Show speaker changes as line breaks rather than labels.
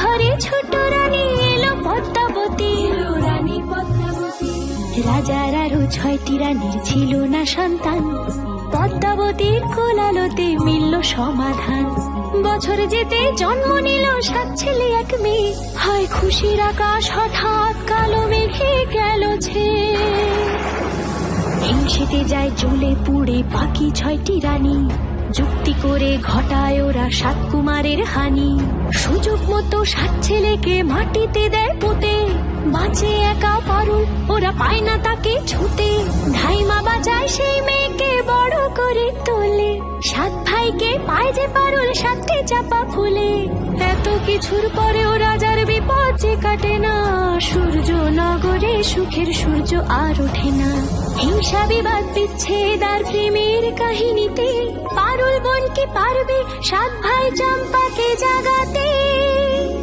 ঘরে ছোট রানী এলো পদ্মাবতী। রাজার আরো 6টি রানীর ছিল না সন্তান, পদ্মাবতীর কোলালোতে মিলল সমাধান। বছর যেতে জন্ম নিল 7 ছেলে 1 মেয়ে, হয় খুশির আকাশ হঠাৎ কালো মেঘে গেল ছেয়ে। হিংসেতে যায় জ্বলে পুড়ে বাকি 6টি রানী, যুক্তি করে ঘটায় ওরা 7 কুমারের হানি। সুযোগ মতো 7 ছেলেকে মাটিতে দেয় পুঁতে, বাঁচে একা পারুল, ওরা পায় না তাকে ছুতে। ধাইমা বাজায় সেই মেয়েকে বড় করে তোলে, 7 ভাইকে পায় যে পারুল 7টি চাপা ফুলে। এত কিছুর পরেও রাজার বিপদ যে কাটে না, সূর্য নগরে সুখের সূর্য আর ওঠে না। হিংসা বিবাদ বিচ্ছেদ আর প্রেমের কাহিনীতে পারুল বোন কি পারবে 7 ভাই চম্পাকে জাগাতে।